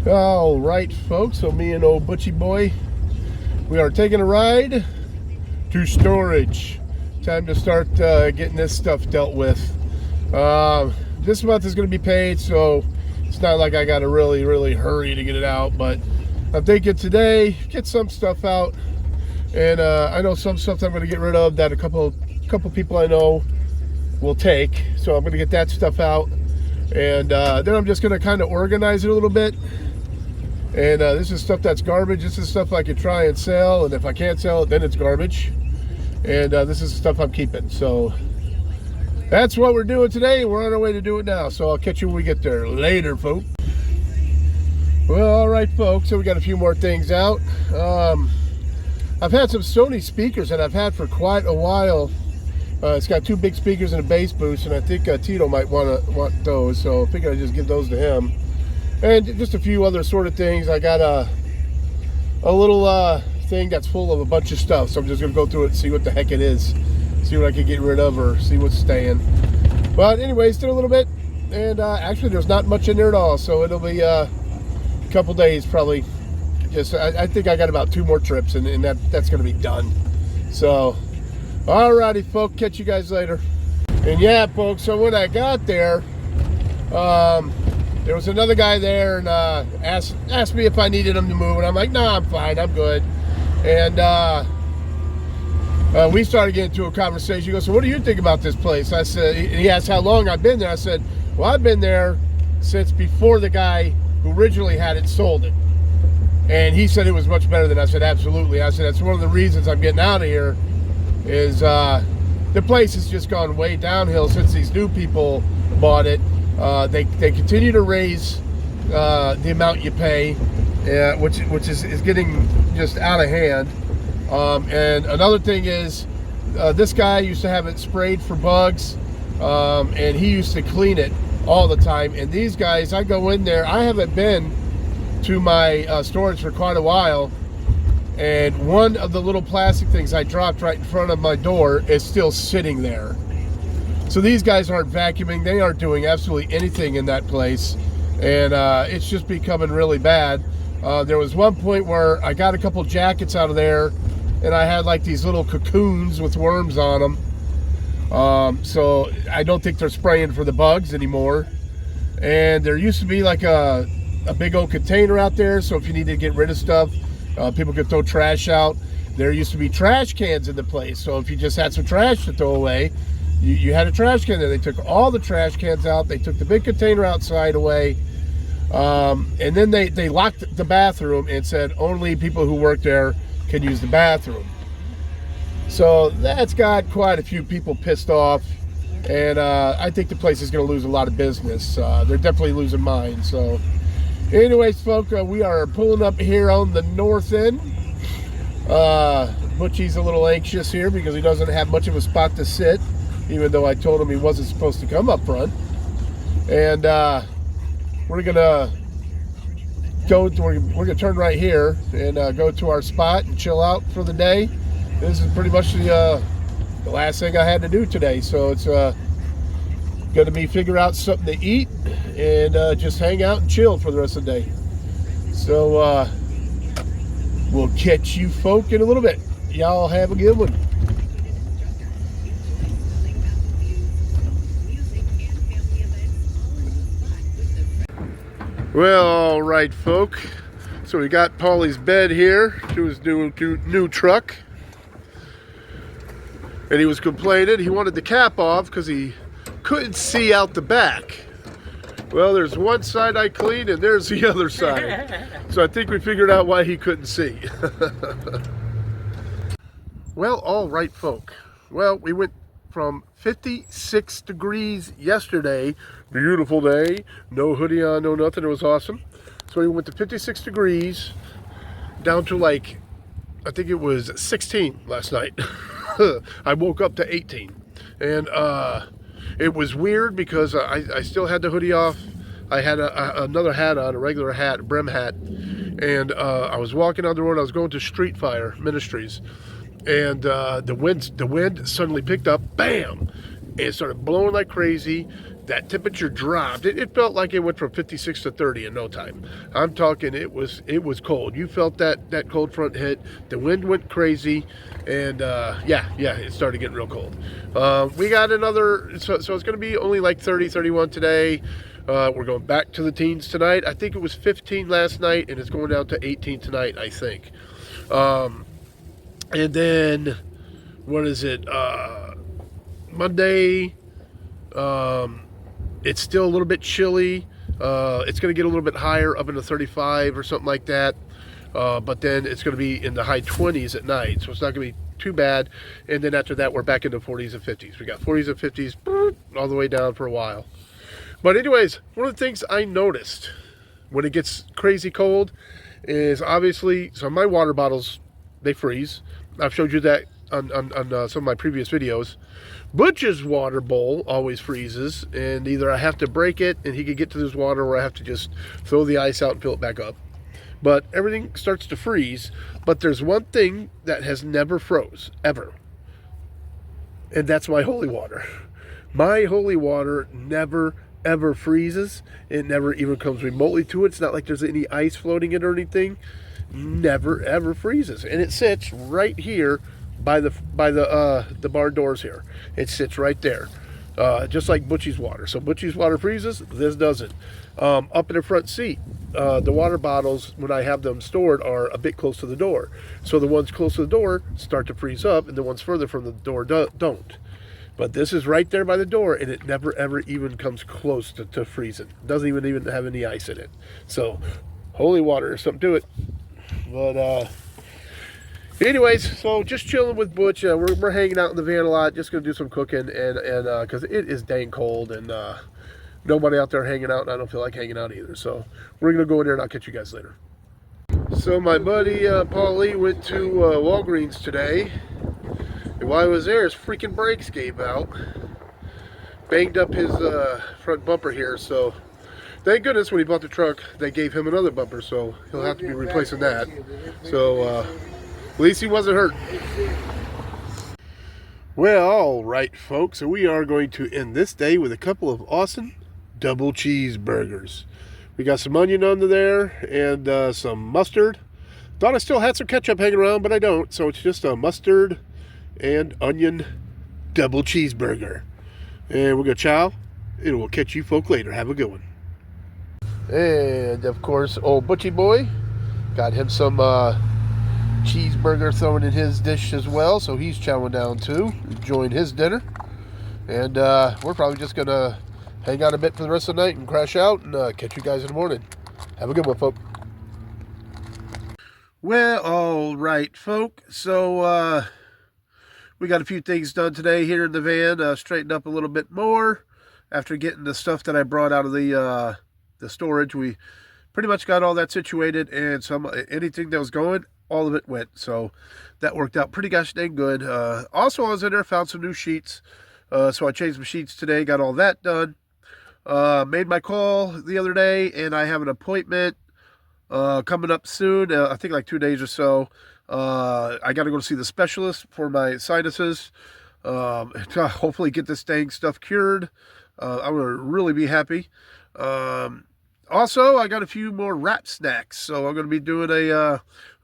All right, folks, so me and old Butchie Boy, we are taking a ride to storage. Time to start getting this stuff dealt with. This month is going to be paid, so it's not like I got to really hurry to get it out, but I'm thinking today, get some stuff out. And I know some stuff I'm going to get rid of that a couple people I know will take. So I'm going to get that stuff out. And then I'm just going to kind of organize it a little bit. And this is stuff that's garbage. This is stuff I could try and sell. And if I can't sell it, then it's garbage. And this is stuff I'm keeping. So that's what we're doing today. We're on our way to do it now. So I'll catch you when we get there. Later, folks. Well, all right, folks. So we got a few more things out. I've had some Sony speakers that I've had for quite a while. It's got two big speakers and a bass boost, and I think Tito might want those. So I figured I'd just give those to him. And just a few other sort of things. I got a little thing that's full of a bunch of stuff, so I'm just gonna go through it and see what the heck it is, see what I can get rid of or see what's staying. But anyways, did a little bit, and actually there's not much in there at all, so it'll be a couple days probably. Just I think I got about 2 more trips, and that's gonna be done. So alrighty, folks, catch you guys later. And yeah, folks, so when I got there, there was another guy there and asked me if I needed him to move, and I'm like, no, I'm fine, I'm good. And we started getting into a conversation. He goes, so what do you think about this place? I said, he asked how long I've been there. I said, well, I've been there since before the guy who originally had it sold it. And he said it was much better than I said, absolutely. I said, that's one of the reasons I'm getting out of here is the place has just gone way downhill since these new people bought it. They continue to raise the amount you pay, which is getting just out of hand. And another thing is, this guy used to have it sprayed for bugs, and he used to clean it all the time. And these guys, I go in there, I haven't been to my storage for quite a while, and one of the little plastic things I dropped right in front of my door is still sitting there. So these guys aren't vacuuming, they aren't doing absolutely anything in that place, and it's just becoming really bad. There was one point where I got a couple jackets out of there, and I had like these little cocoons with worms on them. So I don't think they're spraying for the bugs anymore. And there used to be like a big old container out there, so if you need to get rid of stuff, people could throw trash out. There used to be trash cans in the place, so if you just had some trash to throw away, you had a trash can there. They took all the trash cans out. They took the big container outside away, and then they locked the bathroom and said only people who work there can use the bathroom. So that's got quite a few people pissed off, and I think the place is going to lose a lot of business. They're definitely losing mine. So anyways, folks, we are pulling up here on the north end. Butchie's a little anxious here because he doesn't have much of a spot to sit, even though I told him he wasn't supposed to come up front. And we're gonna turn right here and go to our spot and chill out for the day. This is pretty much the last thing I had to do today, so it's gonna be figure out something to eat and just hang out and chill for the rest of the day. So we'll catch you folk in a little bit. Y'all have a good one. Well, all right, folk. So we got Paulie's bed here to his new truck, and he was complaining he wanted the cap off because he couldn't see out the back. Well, there's one side I cleaned, and there's the other side. So I think we figured out why he couldn't see. Well, all right, folk. Well, we went from 56 degrees yesterday, beautiful day, no hoodie on, no nothing, it was awesome. So we went to 56 degrees down to like, I think it was 16 last night. I woke up to 18, and it was weird because I still had the hoodie off. I had another hat on, a regular hat, a brim hat, and I was walking on the road. I was going to Street Fire Ministries, and the wind suddenly picked up, bam, it started blowing like crazy. That temperature dropped. It felt like it went from 56 to 30 in no time. I'm talking, it was cold. You felt that cold front hit. The wind went crazy, and yeah, it started getting real cold. We got another, so it's going to be only like 30, 31 today. We're going back to the teens tonight. I think it was 15 last night, and it's going down to 18 tonight, I think. And then, what is it? Monday, it's still a little bit chilly. It's going to get a little bit higher, up into 35 or something like that. But then it's going to be in the high 20s at night, so it's not going to be too bad. And then after that, we're back into 40s and 50s. We got 40s and 50s all the way down for a while. But anyways, one of the things I noticed when it gets crazy cold is obviously some of my water bottles, they freeze. I've showed you that on some of my previous videos. Butch's water bowl always freezes, and either I have to break it and he can get to this water, or I have to just throw the ice out and fill it back up. But everything starts to freeze. But there's one thing that has never froze, ever. And that's my holy water. My holy water never, ever freezes. It never even comes remotely to it. It's not like there's any ice floating in it or anything. Never, ever freezes. And it sits right here by the barn doors here. It sits right there, just like Butchie's water. So Butchie's water freezes, this doesn't. Up in the front seat, the water bottles, when I have them stored, are a bit close to the door. So the ones close to the door start to freeze up, and the ones further from the door don't. But this is right there by the door, and it never ever even comes close to freezing. It doesn't even have any ice in it. So holy water, there's something to it. But anyways, so just chilling with Butch. We're hanging out in the van a lot, just gonna do some cooking, and because it is dang cold, and nobody out there hanging out, and I don't feel like hanging out either. So we're gonna go in there, and I'll catch you guys later. So my buddy Paul Lee went to Walgreens today, and while I was there, his freaking brakes gave out, banged up his front bumper here. So thank goodness when he bought the truck, they gave him another bumper, so he'll have to be replacing that. So at least he wasn't hurt. Well, all right, folks. So we are going to end this day with a couple of awesome double cheeseburgers. We got some onion under there and some mustard. Thought I still had some ketchup hanging around, but I don't. So it's just a mustard and onion double cheeseburger. And we'll go chow, and we'll catch you folk later. Have a good one. And of course, old Butchie boy got him some cheeseburger thrown in his dish as well, so he's chowing down too, enjoying his dinner. And we're probably just gonna hang out a bit for the rest of the night and crash out, and catch you guys in the morning. Have a good one, folk. Well, all right, folk. So we got a few things done today here in the van. Straightened up a little bit more after getting the stuff that I brought out of the storage. We pretty much got all that situated, and anything that was going, all of it went. So that worked out pretty gosh dang good. Also, I was in there, found some new sheets. So I changed my sheets today, got all that done. Made my call the other day, and I have an appointment coming up soon. I think like 2 days or so. I got to go to see the specialist for my sinuses. To hopefully get this dang stuff cured. I would really be happy. Also, I got a few more wrap snacks, so I'm going to be doing a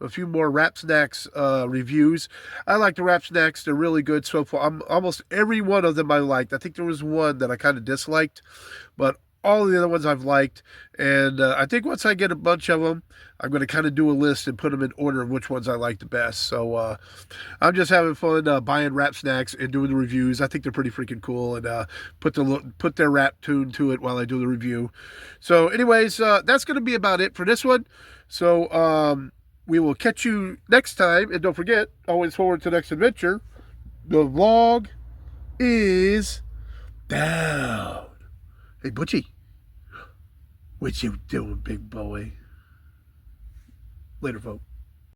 few more wrap snacks reviews. I like the wrap snacks; they're really good so far. Almost every one of them I liked. I think there was one that I kind of disliked, but all the other ones I've liked. And I think once I get a bunch of them, I'm going to kind of do a list and put them in order of which ones I like the best. So I'm just having fun buying wrap snacks and doing the reviews. I think they're pretty freaking cool, and put their rap tune to it while I do the review. So anyways, that's going to be about it for this one. So we will catch you next time. And don't forget, always forward to the next adventure. The vlog is down. Hey, Butchie, what you doing, big boy? Later, folks.